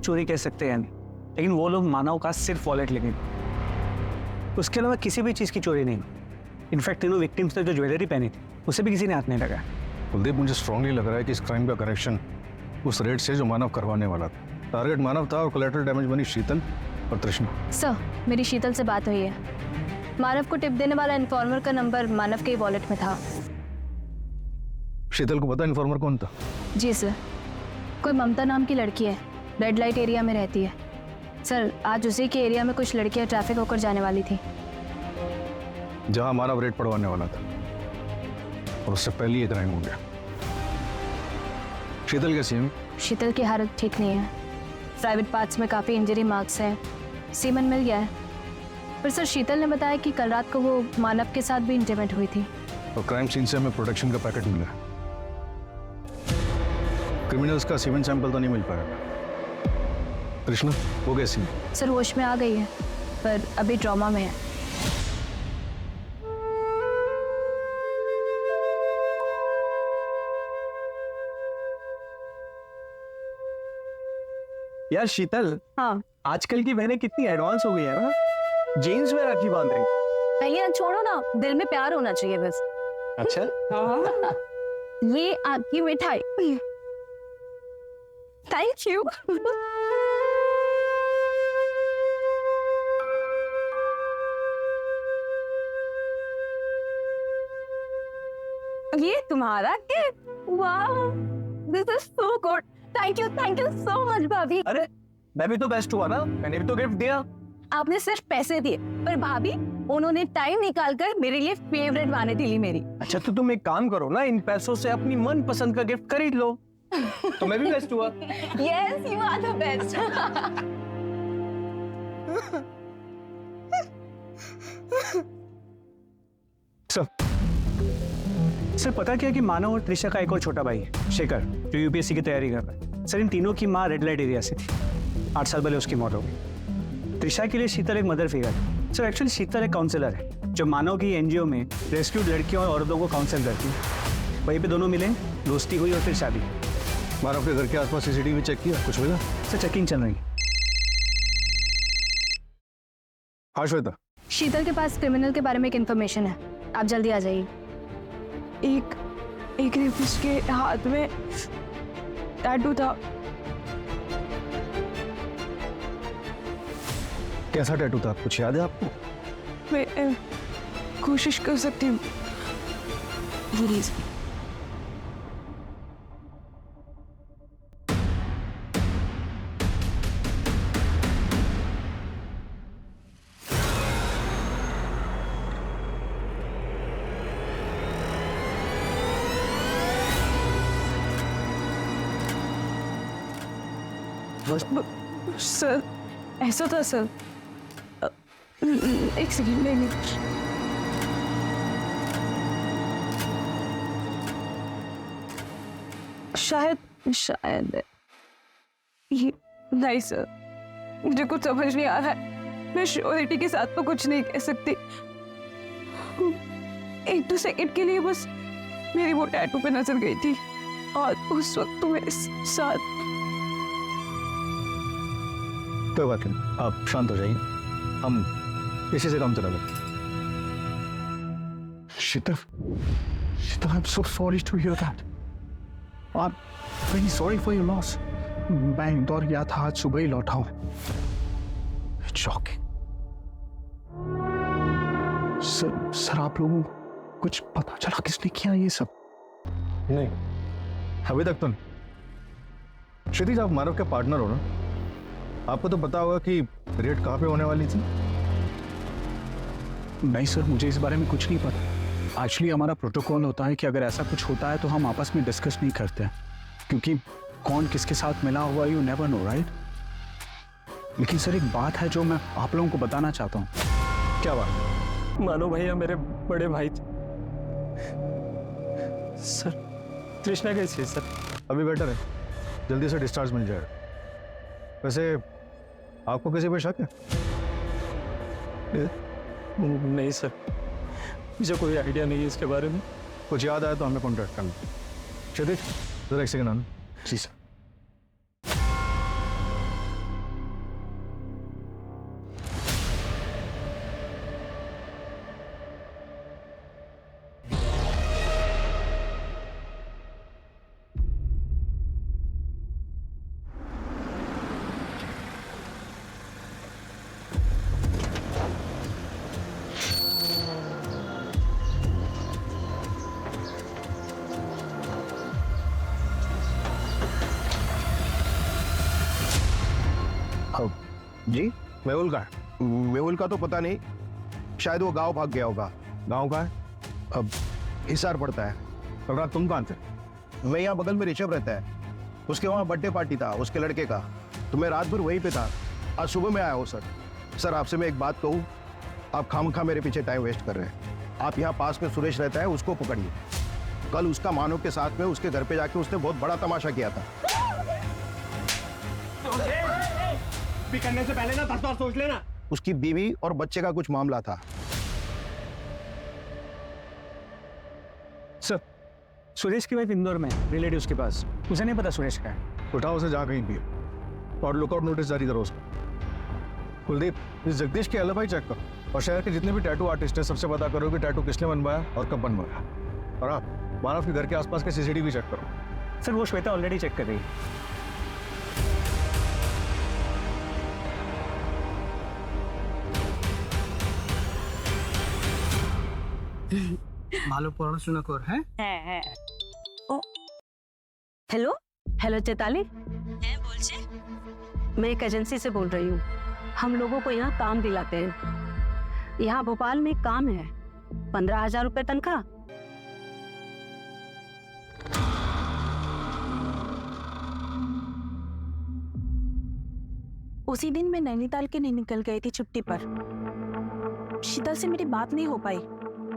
चोरी कह सकते हैं नहीं, लेकिन वो लोग मानव का सिर्फ वॉलेट लेंगे, उसके अलावा किसी भी चीज़ की चोरी नहीं। इनफैक्ट तीनों विक्टिम्स ने जो ज्वेलरी पहनी थी उसे भी किसी ने हाथ नहीं लगाया। कुलदीप, मुझे स्ट्रांगली लग रहा है कि इस क्राइम का कनेक्शन उस रेड से जो मानव करवाने वाला था। टारगेट मानव था और कोलैटरल डैमेज बनी शीतल और तृष्णा। सर, मेरी शीतल से बात हुई है। मानव को टिप देने वाला इन्फॉर्मर का नंबर मानव के वॉलेट में था। शीतल को पता इन्फॉर्मर कौन था? जी सर, कोई ममता नाम की लड़की है, रेड लाइट एरिया में रहती है। सर, आज उसी के एरिया में कुछ लड़कियां ट्रैफिक होकर जाने वाली थी, जहां मानव रेड पड़वाने वाला था, और उससे पहले ये क्राइम हो गया। शीतल कैसी है? शीतल की हालत ठीक नहीं है। प्राइवेट पार्ट्स में काफ़ी इंजरी मार्क्स हैं, सीमन मिल गया है। पर सर, शीतल ने बताया कि कल रात को वो मानव के साथ भी इंटीमेट हुई थी। और क्राइम सीन से हमें प्रोटेक्शन का पैकेट मिला। क्रिमिनल्स का सीमेंट सैंपल तो नहीं मिल पाया। कृष्णा, वो कैसी है? सर, होश में आ गई है, पर अभी ट्रॉमा में है। यार शीतल, हाँ, आजकल की बहनें कितनी एडवांस हो गई है ना, जीन्स में राखी बांध रही। भैया छोड़ो ना, दिल में प्यार होना चाहिए बस। अच्छा, ये आपकी मिठाई। Thank you. ये तुम्हारा गिफ्ट। वाह, this is so good. Thank you so much भाभी। अरे मैं भी तो बेस्ट हुआ ना, मैंने भी तो गिफ्ट दिया। आपने सिर्फ पैसे दिए, पर भाभी उन्होंने टाइम निकालकर मेरे लिए फेवरेट वाने ली मेरी। अच्छा तो तुम एक काम करो ना, इन पैसों से अपनी मन पसंद का गिफ्ट खरीद लो, तो मैं भी बेस्ट हुआ। Yes, you are the best. Sir पता क्या कि मानव और त्रिशा का एक और छोटा भाई है, शेखर, जो यूपीएससी की तैयारी कर रहा है। सर, इन तीनों की माँ रेड लाइट एरिया से थी। 8 साल पहले उसकी मौत हो गई। त्रिशा के लिए शीतल एक मदर फिगर है। सर एक्चुअली शीतल एक काउंसलर है, जो मानव की एनजीओ में रेस्क्यूड लड़कियों और औरतों को काउंसिल करती है। वहीं पे दोनों मिले, दोस्ती हुई और फिर शादी। मानव के घर के आसपास सीसीटीवी चेक किया, कुछ मिला? सर चेकिंग चल रही है। हाँ श्वेता, शीतल के पास क्रिमिनल के बारे में एक इन्फॉर्मेशन है, आप जल्दी आ जाइए। एक रेपिस्ट के हाथ में टैटू था। कैसा टैटू था, कुछ याद है आपको? मैं कोशिश कर सकती हूँ। प्लीज। सर, ऐसा था सर। एक सेकंड, नहीं। शायद ये नहीं सर, मुझे कुछ समझ नहीं आ रहा है। मैं श्योरिटी के साथ तो कुछ नहीं कह सकती। 1-2 सेकंड के लिए बस मेरी वो टैटू पे नजर गई थी, और उस वक्त तो मेरे साथ। कोई बात नहीं, आप शांत हो जाइए, हम इसी से काम चला लेंगे। Shita, I'm so sorry to hear that. I'm very sorry for your loss. मैं इंदौर गया था, आज सुबह ही लौटा हूँ। It's shocking. सर आप लोगों को कुछ पता चला किसने किया ये सब? नहीं, अभी तक तो नहीं। क्षितिज, आप मानव के पार्टनर हो ना, आपको तो पता होगा कि रेड कहाँ पे होने वाली थी। नहीं सर, मुझे इस बारे में कुछ नहीं पता। एक्चुअली हमारा प्रोटोकॉल होता है कि अगर ऐसा कुछ होता है तो हम आपस में डिस्कस नहीं करते हैं, क्योंकि कौन किसके साथ मिला हुआ यू नेवर नो, राइट? लेकिन सर एक बात है जो मैं आप लोगों को बताना चाहता हूँ। क्या बात? मानो भैया मेरे बड़े भाई थे सर। तृष्णा कैसी है सर? अभी बेटर है, जल्दी से डिस्चार्ज मिल जाएगा। वैसे आपको किसी पे शक है? नहीं सर, मुझे कोई आइडिया नहीं है इसके बारे में। कुछ याद आया तो हमें कॉन्टैक्ट करना। क्षितिज, जरा एक सेकंड आना। जी सर। जी मेहुल का है? मेहुल का तो पता नहीं, शायद वो गांव भाग गया होगा। गांव का है? अब हिसार पड़ता है। कल रात तुम कहाँ थे? मैं यहाँ बगल में ऋषभ रहता है, उसके वहाँ बर्थडे पार्टी था उसके लड़के का, तो मैं रात भर वहीं पे था। आज सुबह में आया हूँ सर। सर आपसे मैं एक बात कहूँ, आप खामखा मेरे पीछे टाइम वेस्ट कर रहे हैं। आप यहाँ पास में सुरेश रहता है, उसको पकड़िए। कल उसका मानव के साथ में उसके घर पे जाके उसने बहुत बड़ा तमाशा किया था। भी करने से पहले ना 10 बार सोच लेना। उसकी बीवी और बच्चे का कुछ मामला था। सर, सुरेश की वाइफ इंदौर में रिलेटिव्स के पास, उसे नहीं पता सुरेश का है। उठाओ उसे जहाँ कहीं भी हो और लुकआउट नोटिस जारी करो उसका। कुलदीप, इस जगदीश के एलिबाई चेक करो और शहर के जितने भी टैटू आर्टिस्ट हैं सबसे पता करो कि टैटू किसने बनवाया और कब बनवाया। और आप मानव के घर के आसपास के सीसीटीवी चेक करो। सर वो श्वेता ऑलरेडी चेक कर रही है। ভালো পড়াশোনা কর। হ্যাঁ হ্যাঁ ও हेलो हेलो चैताली। हैं बोलছে? मैं एक एजेंसी से बोल रही हूँ। हम लोगों को यहाँ काम दिलाते हैं। यहाँ भोपाल में काम है, 15,000 रुपए तनख्वाह। उसी दिन मैं नैनीताल के नहीं निकल गई थी छुट्टी पर। शीतल से मेरी बात नहीं हो पाई।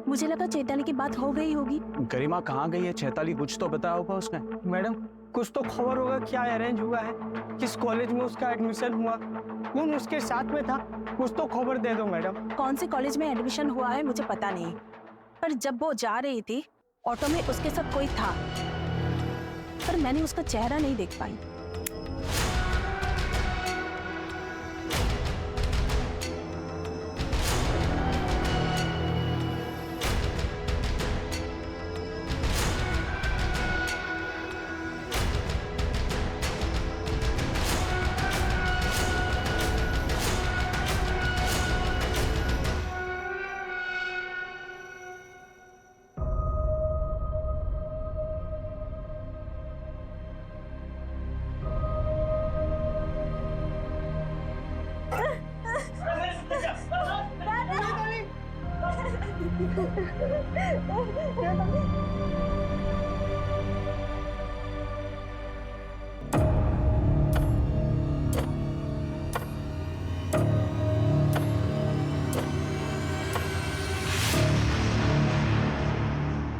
मुझे लगा चैताली की बात हो गई होगी। गरिमा कहाँ गई है? चैताली कुछ तो बताया होगा उसने। मैडम, कुछ तो खबर होगा, क्या अरेंज हुआ है, किस कॉलेज में उसका एडमिशन हुआ, कौन उसके साथ में था, कुछ तो खबर दे दो मैडम। कौन से कॉलेज में एडमिशन हुआ है मुझे पता नहीं, पर जब वो जा रही थी ऑटो में उसके साथ कोई था, पर मैंने उसका चेहरा नहीं देख पाई।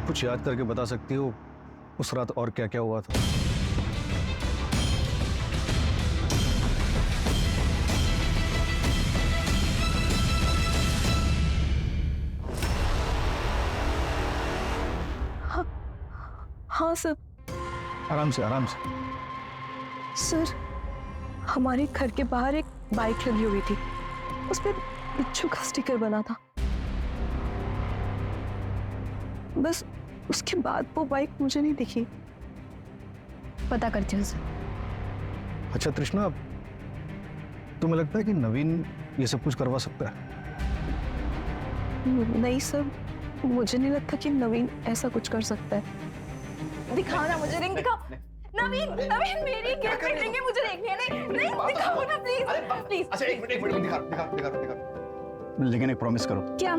कुछ याद करके बता सकती हो उस रात और क्या क्या हुआ था? हाँ सर। आराम से आराम से। सर, हमारे घर के बाहर एक बाइक लगी हुई थी, उस पर बिच्छू का स्टिकर बना था। बस उसके बाद वो बाइक मुझे नहीं दिखी। पता करती हूँ सर। अच्छा तृष्णा, तुम्हें लगता है कि नवीन ये सब कुछ करवा सकता है? नहीं सर, मुझे नहीं लगता कि नवीन ऐसा कुछ कर सकता है। दिखाओ ना मुझे रिंग, दिखाओ। नवीन, नवीन मेरी गर्लफ्रेंड रिंग है, मुझे देखनी है। नहीं नहीं, दिखाओ ना प्लीज प्लीज। अच्छा एक मिनट दिखा। लेकिन एक प्रॉमिस करो। क्या?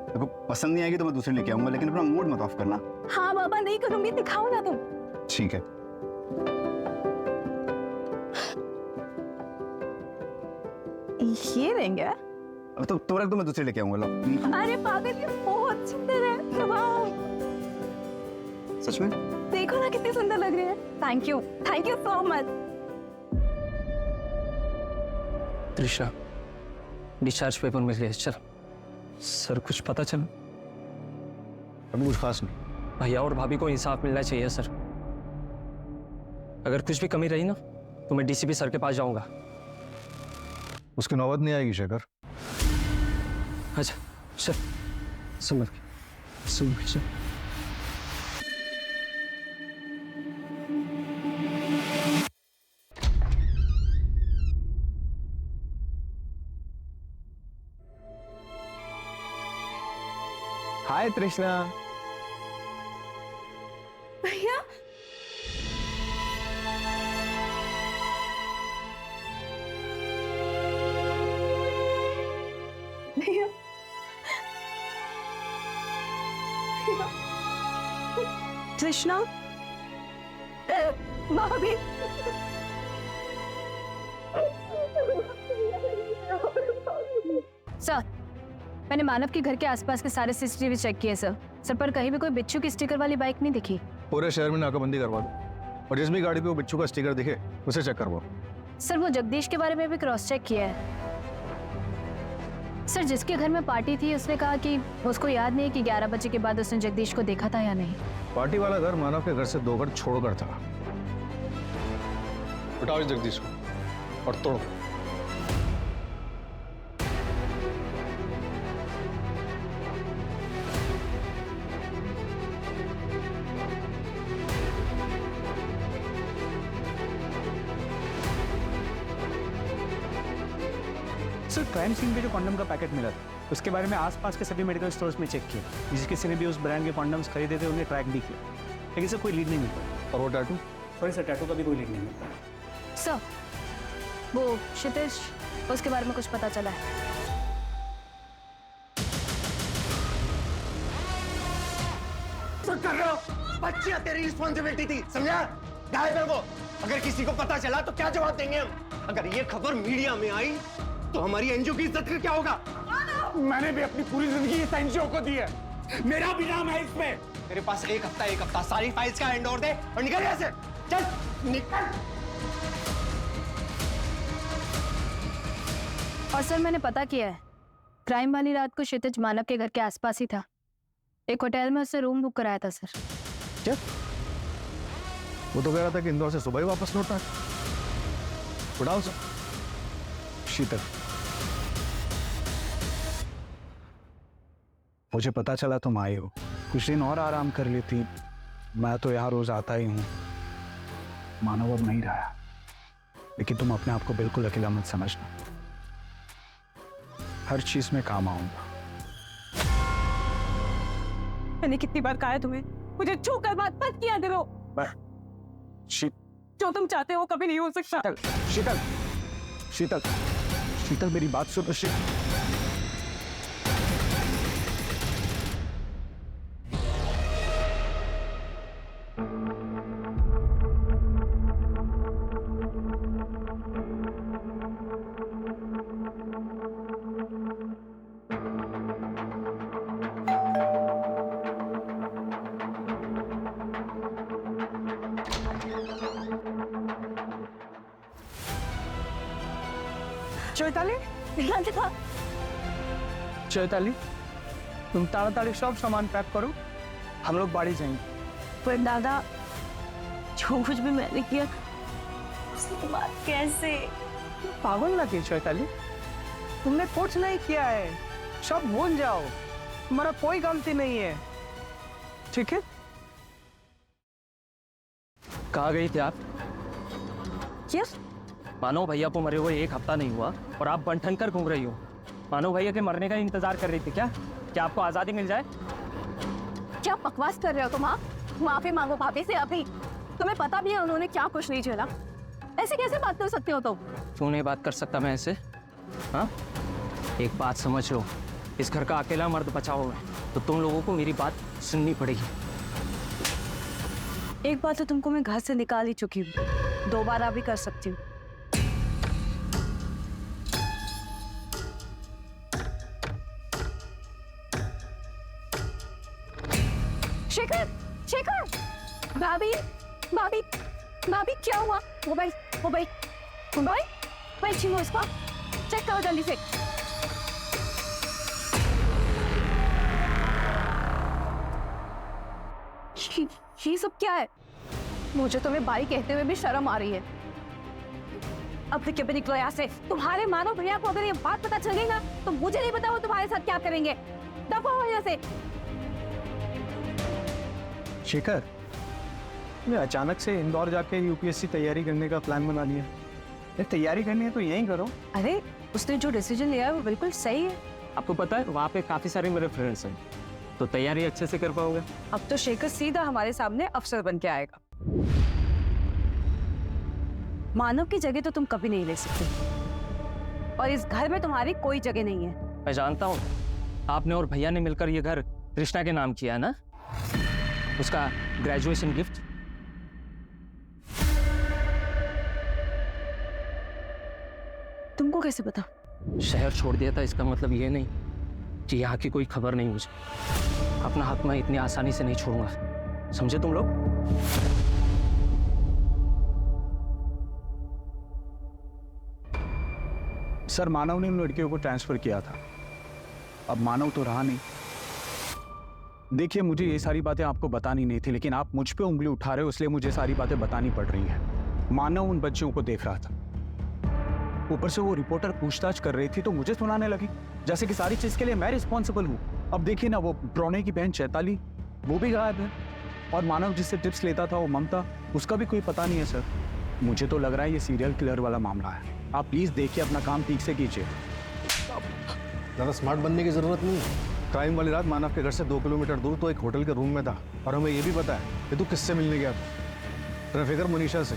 देखो पसंद नहीं आएगी तो मैं दूसरी लेके आऊंगा, लेकिन अपना मूड मत ऑफ करना। हाँ बाबा, नहीं करूंगी, दिखाओ ना तुम। ठीक है। ये रिंग है? अब तो रख दो, मैं दूसरी लेके आऊंगा। लो। अरे पागल, ये बहुत सुंदर है। वाओ, सच में? देखो ना कितने सुंदर लग रहे हैं। Thank you so much. Trisha, discharge paper मिल गया। चल सर, कुछ पता चला? अभी कुछ खास नहीं। भैया और भाभी को इंसाफ मिलना चाहिए सर। अगर कुछ भी कमी रही ना तो मैं डीसीपी सर के पास जाऊंगा। उसकी नौबत नहीं आएगी शेखर। अच्छा चल, समझ चल। हाय तृष्णा। भैया, भैया कृष्णा भाभी सर, मैंने मानव के घर के आसपास के सारे सीसीटीवी चेक किए सर। सर, पर कहीं भी कोई बिच्छू की स्टिकर वाली बाइक नहीं दिखी। पूरे शहर में नाकाबंदी करवा दो और जिस भी गाड़ी पे वो बिच्छू का स्टिकर दिखे उसे चेक करवाओ। सर, वो जगदीश के बारे में भी क्रॉस चेक किया है। सर, जिसके घर में पार्टी थी उसने कहा कि उसको याद नहीं कि 11 बजे के बाद उसने जगदीश को देखा था या नहीं। पार्टी वाला घर मानव के घर से 2 घर छोड़कर था। उठाओ इस जगदीश को और तोड़ो। सर, क्राइम सीन पे जो कॉन्डम का पैकेट मिला था उसके बारे में आसपास के सभी मेडिकल स्टोर्स में चेक किया। जिस किसी ने भी उस ब्रांड के कॉन्डम्स खरीदे थे उन्हें ट्रैक भी किया, लेकिन सर कोई लीड नहीं मिलता। और वो टैटू? सॉरी सर, टैटू का भी कोई लीड नहीं मिलता। सर, वो क्षितिज, उसके बारे में कुछ पता चला है? कर रहे हो? बच्चियां तेरी रिस्पॉन्सिबिलिटी थी, समझा? गायब है वो। अगर किसी को पता चला तो क्या जवाब देंगे हम? अगर ये खबर मीडिया में आई तो हमारी एनजीओ की इज्जत का क्या होगा? मैंने भी अपनी पूरी जिंदगी इस एनजीओ को दी है, मेरा भी नाम है इसमें। मेरे पास एक हफ्ता सारी फाइल्स का हैंड ओवर दे और निकल यहाँ से। चल निकल। और सर, मैंने पता किया है, क्राइम वाली रात को क्षितिज मानव के घर के आसपास ही था। एक होटल में उससे रूम बुक कराया था सर। क्या? वो तो कह रहा था कि इंदौर से सुबह ही वापस लौटना है। उठाओ सर। शीतल, मुझे पता चला तुम आई हो। कुछ दिन और आराम कर लेती, मैं तो यहाँ रोज आता ही हूँ। मानव अब नहीं रहा, लेकिन तुम अपने आप को बिल्कुल अकेला मत समझना। हर चीज में काम आऊंगा। मैंने कितनी बार कहा है तुम्हें, मुझे छू कर बात मत किया करो। जो तुम चाहते हो कभी नहीं हो सकता। शीतल, शीतल, शीतल, मेरी बात सुनो। चैताली, चैताली, तुम ताड़ाताड़ी सब सामान पैक करो, हम लोग बाड़ी जाएंगे। पर दादा, जो कुछ भी मैंने किया उसके बाद कैसे? पागल ना की चैताली, तुमने कुछ नहीं किया है, सब भूल जाओ, तुम्हारा कोई गलती नहीं है, ठीक है? कहाँ गई थी आप? क्या? मानो भैया को मरे हुए 1 हफ्ता नहीं हुआ और आप बन कर घूम रही हो। मानो भैया के मरने का इंतजार कर रही थी क्या? क्या आपको आजादी मिल जाए? क्या बकवास कर रहे हो तुम? आप माफी मांगो भाभी से अभी। तुम्हें पता भी है उन्होंने क्या कुछ नहीं झेला। ऐसे कैसे बात कर सकते हो तुम? क्यों नहीं बात कर सकता मैं ऐसे? हाँ, एक बात समझ लो, इस घर का अकेला मर्द बचा हुआ है, तो तुम लोगों को मेरी बात सुननी पड़ेगी। एक बार तो तुमको मैं घर से निकाल ही चुकी हूँ, दोबारा भी कर सकती हूँ। शेखर, शेखर, भाभी, भाभी, भाभी क्या हुआ? मोबाइल, मोबाइल, मोबाइल, मोबाइल छीनो इसको, चेक करो जल्दी से। ये सब क्या है? मुझे तुम्हें भाई कहते हुए भी शर्म आ रही है। अब फिर क्यों निकलो यहाँ से? तुम्हारे मानो भैया को अगर ये बात पता चल गई ना तो मुझे नहीं पता वो तुम्हारे साथ क्या करेंगे। दफा हो यहाँ से। शेखर, मैं अचानक से इंदौर जाके यूपीएससी तैयारी करने का प्लान बना लिया। तैयारी करनी है तो यहीं करो। अरे, उसने जो डिसीजन लिया है वो बिल्कुल सही है। आपको पता है वहाँ पे काफी सारे मेरे फ्रेंड्स हैं, तो तैयारी अच्छे से कर पाओगे। अब तो शेखर सीधा हमारे सामने अफसर बन के आएगा। मानव की जगह तो तुम कभी नहीं ले सकते, और इस घर में तुम्हारी कोई जगह नहीं है। मैं जानता हूँ आपने और भैया ने मिलकर ये घर कृष्णा के नाम किया है ना, उसका ग्रेजुएशन गिफ्ट। तुमको कैसे पता? शहर छोड़ दिया था, इसका मतलब ये नहीं कि यहाँ की कोई खबर नहीं मुझे। अपना हक मैं इतनी आसानी से नहीं छोड़ूंगा, समझे तुम लोग? सर मानव ने उन लड़कियों को ट्रांसफर किया था, अब मानव तो रहा नहीं। देखिए मुझे ये सारी बातें आपको बतानी नहीं थी, लेकिन आप मुझ पे उंगली उठा रहे हो, इसलिए मुझे सारी बातें बतानी पड़ रही हैं। मानव उन बच्चियों को देख रहा था, ऊपर से वो रिपोर्टर पूछताछ कर रही थी तो मुझे सुनाने लगी जैसे कि सारी चीज के लिए मैं रिस्पॉन्सिबल हूँ। अब देखिए ना, वो प्रणय की बहन चैताली वो भी गायब है, और मानव जिससे टिप्स लेता था वो ममता, उसका भी कोई पता नहीं है सर। मुझे तो लग रहा है ये सीरियल किलर वाला मामला है। आप प्लीज देखिए, अपना काम ठीक से कीजिए। ज़्यादा स्मार्ट बनने की जरूरत नहीं है। क्राइम वाली रात मानव के घर से 2 किलोमीटर दूर तो एक होटल के रूम में था, और हमें ये भी पता है कि तू किससे मिलने गया था। तेरा फिक्र मनीषा से।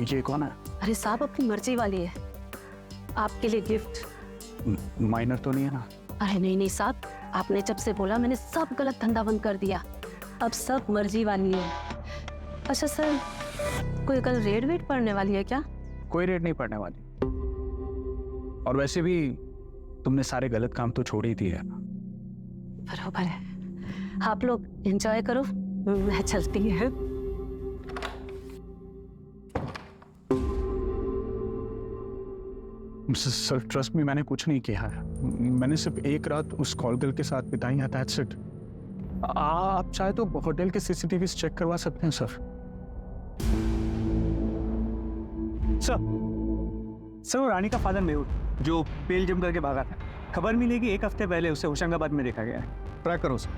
ये कौन है? अरे साहब अपनी मर्जी वाली है, आपके लिए गिफ्ट। माइनर तो नहीं है ना? अरे नहीं नहीं साहब, आपने जब से बोला मैंने सब गलत धंधा बंद कर दिया, अब सब मर्जी वाली है। अच्छा सर, कोई कल रेड वेड पड़ने वाली है क्या? कोई रेड नहीं पड़ने वाली, और वैसे भी तुमने सारे गलत काम तो छोड़ ही दिए। बरोबर है, आप लोग एंजॉय करो, मैं चलती है। सर ट्रस्ट में मैंने कुछ नहीं किया है, मैंने सिर्फ एक रात उस कॉल गर्ल के साथ बिताई है, दैट्स इट। आप चाहे तो होटल के सीसीटीवी चेक करवा सकते हैं सर। सर वो रानी का फादर मेहुल जो पेल जम करके भागा था, खबर मिली कि 1 हफ्ते पहले उसे होशंगाबाद में देखा गया है। ट्रैक करो उसे।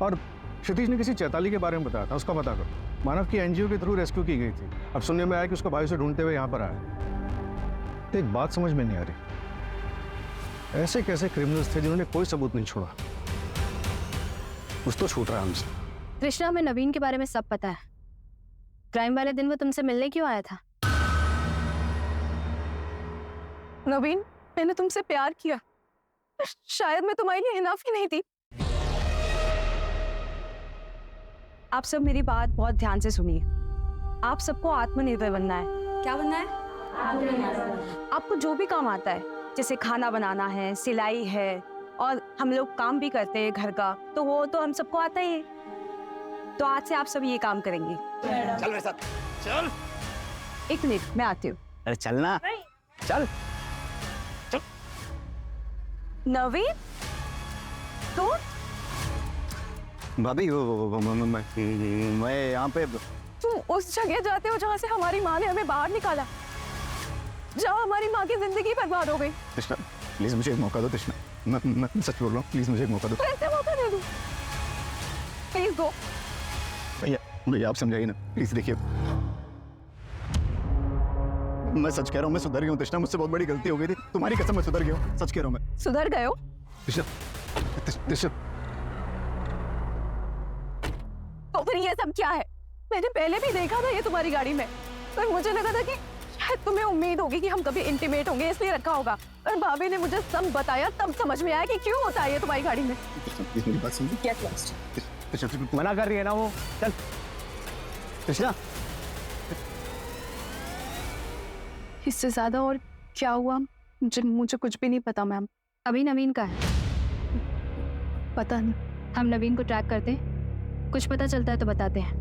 और क्षितिज ने किसी चैताली के बारे में बताया था, उसका पता करो। मानव की एनजीओ के थ्रू रेस्क्यू की गई थी, अब सुनने में आया कि उसका भाई उसे ढूंढते हुए यहाँ पर आया। तो एक बात समझ में नहीं आ रही, ऐसे कैसे क्रिमिनल्स थे जिन्होंने कोई सबूत नहीं छोड़ा? कुछ तो छूट रहा है हमसे। कृष्णा, हमें नवीन के बारे में सब पता है। क्राइम वाले दिन वो तुमसे मिलने क्यों आया था? नवीन, मैंने तुमसे प्यार किया, शायद मैं तुम्हारे लिए इनफ ही नहीं थी। आप सब मेरी बात बहुत ध्यान से सुनिए। आप सबको आत्मनिर्भर बनना है। क्या बनना है? आपको जो भी काम आता है, जैसे खाना बनाना है, सिलाई है, और हम लोग काम भी करते हैं घर का, तो वो तो हम सबको आता ही है। तो आज से आप सब ये काम करेंगे। चल मेरे साथ, चल। 1 मिनट, मैं आती हूँ। अरे चलना, चल। नवीन, तो भाभी मैं यहाँ पे। तुम उस जगह जाते हो जहाँ से हमारी माँ ने हमें बाहर निकाला, जहाँ हमारी माँ की जिंदगी बर्बाद हो गई। कृष्णा प्लीज मुझे एक मौका दो। कृष्णा मैं सच बोल रहा हूँ, प्लीज मुझे एक मौका दो। कैसे मौका दे दूँ? प्लीज दो। भैया आप समझाइए ना प्लीज। देखिए मैं सच कह रहा हूँ, मैं सुधर गया हूँ कृष्णा, मुझसे बहुत बड़ी गलती हो गई थी, तुम्हारी कसम मैं सुधर गया हूँ, सच कह रहा हूँ मैं। सुधर गए हो? कृष्णा तो फिर ये सब क्या है? मैंने पहले भी देखा था ये तुम्हारी गाड़ी में, पर मुझे लगा था कि शायद तुम्हें उम्मीद होगी कि हम कभी इंटीमेट होंगे, इसलिए रखा होगा। और भाभी ने मुझे सब बताया, तब समझ में आया कि क्यों होता है ये तुम्हारी गाड़ी में। मेरी बात सुनिए। मना कर रही है ना वो, चल। कृष्णा इससे ज्यादा और क्या हुआ मुझे कुछ भी नहीं पता मैम। अभी नवीन का है? पता नहीं। हम नवीन को ट्रैक करते हैं, कुछ पता चलता है तो बताते हैं।